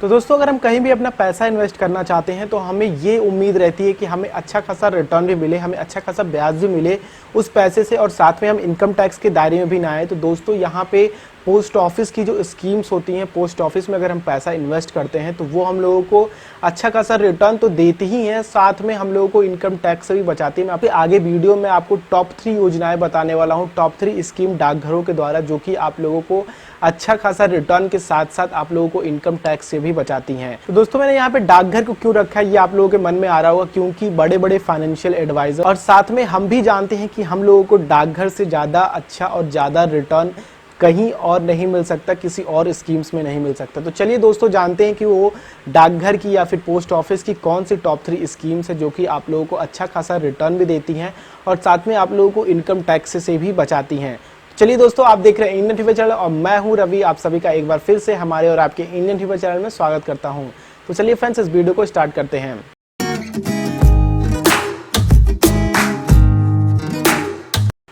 तो दोस्तों अगर हम कहीं भी अपना पैसा इन्वेस्ट करना चाहते हैं तो हमें ये उम्मीद रहती है कि हमें अच्छा खासा रिटर्न भी मिले, हमें अच्छा खासा ब्याज भी मिले उस पैसे से, और साथ में हम इनकम टैक्स के दायरे में भी ना आए। तो दोस्तों यहाँ पे पोस्ट ऑफिस की जो स्कीम्स होती हैं, पोस्ट ऑफिस में अगर हम पैसा इन्वेस्ट करते हैं तो वो हम लोगों को अच्छा खासा रिटर्न तो देती ही हैं, साथ में हम लोगों को इनकम टैक्स से भी बचाती है। मैं आपके आगे वीडियो में आपको टॉप 3 योजनाएं बताने वाला हूं, टॉप 3 स्कीम डाकघरों के द्वारा, जो कि आप लोगों को अच्छा खासा रिटर्न के साथ साथ आप लोगों को इनकम टैक्स से भी बचाती हैं। तो दोस्तों मैंने यहाँ पे डाकघर को क्यों रखा है ये आप लोगों के मन में आ रहा होगा, क्योंकि बड़े बड़े फाइनेंशियल एडवाइजर और साथ में हम भी जानते हैं कि हम लोगों को डाकघर से ज़्यादा अच्छा और ज़्यादा रिटर्न कहीं और नहीं मिल सकता, किसी और स्कीम्स में नहीं मिल सकता। तो चलिए दोस्तों जानते हैं कि वो डाकघर की या फिर पोस्ट ऑफिस की कौन सी टॉप 3 स्कीम्स है जो कि आप लोगों को अच्छा खासा रिटर्न भी देती हैं और साथ में आप लोगों को इनकम टैक्स से भी बचाती हैं। चलिए दोस्तों, आप देख रहे हैं इंडियन फीवर चैनल और मैं हूं रवि। आप सभी का एक बार फिर से हमारे और आपके इंडियन फीवर चैनल में स्वागत करता हूं। तो चलिए फ्रेंड्स, इस वीडियो को स्टार्ट करते हैं।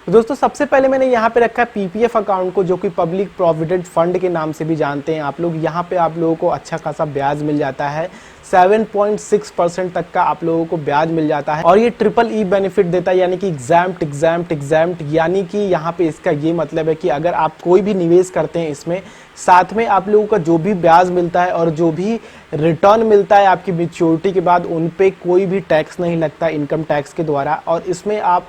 दोस्तों सबसे पहले मैंने यहाँ पे रखा है पीपीएफ अकाउंट को, जो कि पब्लिक प्रोविडेंट फंड के नाम से भी जानते हैं आप लोग। यहाँ पे आप लोगों को अच्छा खासा ब्याज मिल जाता है, 7.6% तक का आप लोगों को ब्याज मिल जाता है, और ये ट्रिपल ई बेनिफिट देता है, यानी कि एग्जाम्प्ट, यानी कि यहाँ पे इसका ये मतलब है कि अगर आप कोई भी निवेश करते हैं इसमें, साथ में आप लोगों का जो भी ब्याज मिलता है और जो भी रिटर्न मिलता है आपकी मैच्योरिटी के बाद, उन पे कोई भी टैक्स नहीं लगता इनकम टैक्स के द्वारा। और इसमें आप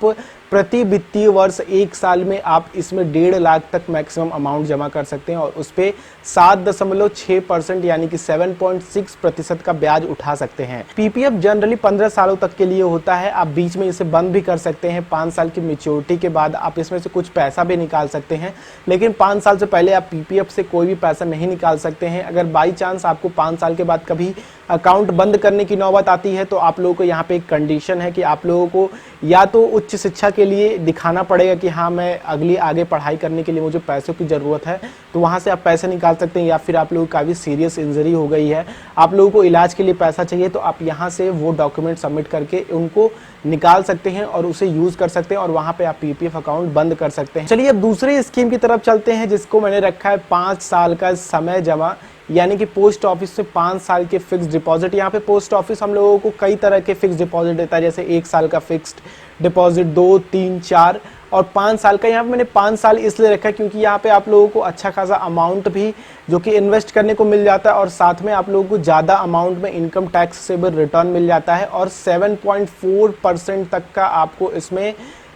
प्रति वित्तीय वर्ष 1 साल में आप इसमें 1.5 लाख तक मैक्सिमम अमाउंट जमा कर सकते हैं और उस पे 7.6% यानी कि 7.6% का ब्याज उठा सकते हैं। पीपीएफ जनरली 15 सालों तक के लिए होता है, आप बीच में इसे बंद भी कर सकते हैं। 5 साल की मैच्योरिटी के बाद आप इसमें से कुछ पैसा भी निकाल सकते हैं, लेकिन 5 साल से पहले आप पीपीएफ से कोई भी पैसा नहीं निकाल सकते हैं। अगर बाई चांस आपको 5 साल के बाद कभी अकाउंट बंद करने की नौबत आती है तो आप लोगों को यहाँ पे एक कंडीशन है कि आप लोगों को या तो उच्च शिक्षा के लिए दिखाना पड़ेगा कि हाँ मैं आगे पढ़ाई करने के लिए मुझे पैसों की ज़रूरत है, तो वहाँ से आप पैसे निकाल सकते हैं। या फिर आप लोगों को काफ़ी सीरियस इंजरी हो गई है, आप लोगों को इलाज के लिए पैसा चाहिए, तो आप यहाँ से वो डॉक्यूमेंट सबमिट करके उनको निकाल सकते हैं और उसे यूज़ कर सकते हैं और वहाँ पे आप पीपीएफ अकाउंट बंद कर सकते हैं। चलिए अब दूसरी स्कीम की तरफ चलते हैं, जिसको मैंने रखा है 5 साल का समय जमा, यानी कि पोस्ट ऑफिस से 5 साल के फिक्स डिपॉजिट। यहाँ पे पोस्ट ऑफिस हम लोगों को कई तरह के फिक्स डिपॉजिट देता है, जैसे 1 साल का फिक्स्ड डिपॉजिट, 2, 3, 4 और 5 साल का। यहाँ पे मैंने 5 साल इसलिए रखा है क्योंकि यहाँ पे आप लोगों को अच्छा खासा अमाउंट भी जो कि इन्वेस्ट करने को मिल जाता है और साथ में आप लोगों को ज़्यादा अमाउंट में इनकम टैक्स से भी रिटर्न मिल जाता है और 7.4% तक का आपको इसमें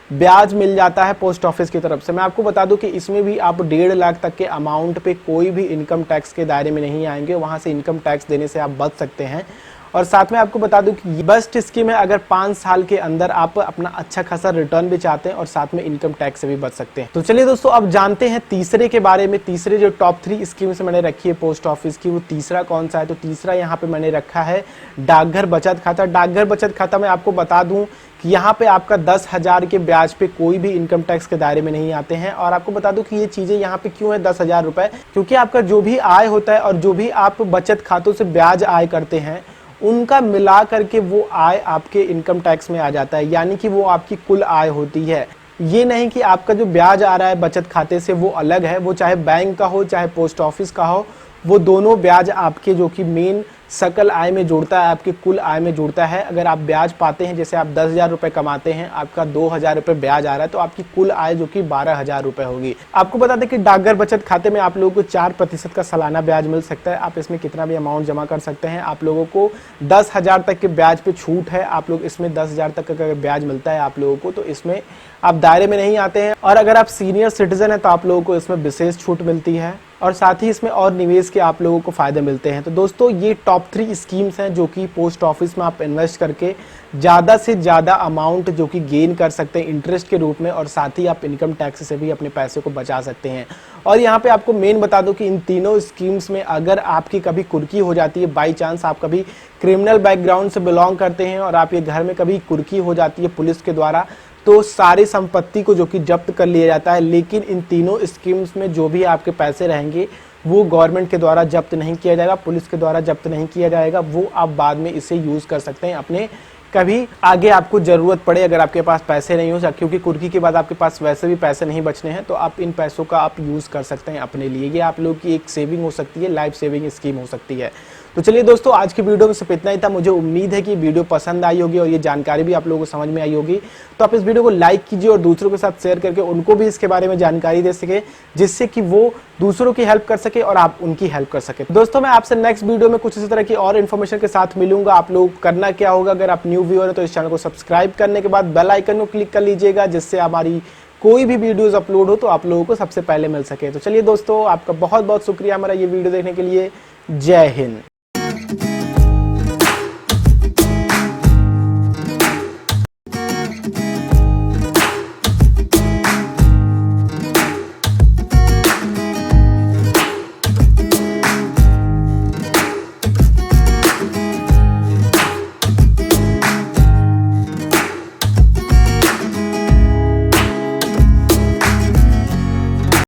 ब्याज मिल जाता है पोस्ट ऑफिस की तरफ से। मैं आपको बता दूं कि इसमें भी आप 1.5 लाख तक के अमाउंट पे कोई भी इनकम टैक्स के दायरे में नहीं आएंगे, वहां से इनकम टैक्स देने से आप बच सकते हैं। और साथ में आपको बता दूं कि बेस्ट स्कीम है अगर 5 साल के अंदर आप अपना अच्छा खासा रिटर्न भी चाहते हैं और साथ में इनकम टैक्स से भी बच सकते हैं। तो चलिए दोस्तों, अब जानते हैं तीसरे के बारे में। तीसरे जो टॉप 3 स्कीम से मैंने रखी है पोस्ट ऑफिस की, वो तीसरा कौन सा है? तो तीसरा यहाँ पे मैंने रखा है डाकघर बचत खाता। डाकघर बचत खाता में आपको बता दूं कि यहाँ पे आपका 10,000 के ब्याज पे कोई भी इनकम टैक्स के दायरे में नहीं आते हैं। और आपको बता दूं कि ये चीजें यहाँ पे क्यों है 10,000 रुपए, क्योंकि आपका जो भी आय होता है और जो भी आप बचत खातों से ब्याज आय करते हैं, उनका मिला करके वो आय आपके इनकम टैक्स में आ जाता है, यानी कि वो आपकी कुल आय होती है। ये नहीं कि आपका जो ब्याज आ रहा है बचत खाते से वो अलग है, वो चाहे बैंक का हो चाहे पोस्ट ऑफिस का हो, वो दोनों ब्याज आपके जो कि मेन सकल आय में जुड़ता है, आपके कुल आय में जुड़ता है। अगर आप ब्याज पाते हैं, जैसे आप 10,000 रुपए कमाते हैं, आपका 2,000 रुपए ब्याज आ रहा है, तो आपकी कुल आय जो कि 12,000 रुपए होगी। आपको बता दें कि डाकघर बचत खाते में आप लोगों को 4% का सालाना ब्याज मिल सकता है। आप इसमें कितना भी अमाउंट जमा कर सकते हैं। आप लोगों को 10,000 तक के ब्याज पे छूट है। आप लोग इसमें 10,000 तक का ब्याज मिलता है आप लोगों को, तो इसमें आप दायरे में नहीं आते हैं। और अगर आप सीनियर सिटीजन है तो आप लोगों को इसमें विशेष छूट मिलती है और साथ ही इसमें और निवेश के आप लोगों को फायदे मिलते हैं। तो दोस्तों ये टॉप 3 स्कीम्स हैं जो कि पोस्ट ऑफिस में आप इन्वेस्ट करके ज़्यादा से ज़्यादा अमाउंट जो कि गेन कर सकते हैं इंटरेस्ट के रूप में, और साथ ही आप इनकम टैक्स से भी अपने पैसे को बचा सकते हैं। और यहाँ पे आपको मेन बता दूं कि इन तीनों स्कीम्स में अगर आपकी कभी कुर्की हो जाती है, बाई चांस आप कभी क्रिमिनल बैकग्राउंड से बिलोंग करते हैं और आप ये घर में कभी कुर्की हो जाती है पुलिस के द्वारा, तो सारी संपत्ति को जो कि जब्त कर लिया जाता है। लेकिन इन तीनों स्कीम्स में जो भी आपके पैसे रहेंगे वो गवर्नमेंट के द्वारा जब्त नहीं किया जाएगा, पुलिस के द्वारा जब्त नहीं किया जाएगा। वो आप बाद में इसे यूज़ कर सकते हैं अपने कभी आगे आपको जरूरत पड़े, अगर आपके पास पैसे नहीं हो, क्योंकि कुर्की के बाद आपके पास वैसे भी पैसे नहीं बचने हैं, तो आप इन पैसों का आप यूज कर सकते हैं अपने लिए। ये आप लोग की एक सेविंग हो सकती है, लाइफ सेविंग स्कीम हो सकती है। तो चलिए दोस्तों, आज की वीडियो में सिर्फ इतना ही था। मुझे उम्मीद है कि वीडियो पसंद आई होगी और ये जानकारी भी आप लोगों को समझ में आई होगी। तो आप इस वीडियो को लाइक कीजिए और दूसरों के साथ शेयर करके उनको भी इसके बारे में जानकारी दे सके, जिससे कि वो दूसरों की हेल्प कर सके और आप उनकी हेल्प कर सके। दोस्तों, मैं आपसे नेक्स्ट वीडियो में कुछ इसी तरह की और इन्फॉर्मेशन के साथ मिलूंगा। आप लोग करना क्या होगा, अगर आप न्यू व्यूअर है तो इस चैनल को सब्सक्राइब करने के बाद बेल आइकन को क्लिक कर लीजिएगा, जिससे हमारी कोई भी वीडियोस अपलोड हो तो आप लोगों को सबसे पहले मिल सके। तो चलिए दोस्तों, आपका बहुत बहुत शुक्रिया हमारा ये वीडियो देखने के लिए। जय हिंद।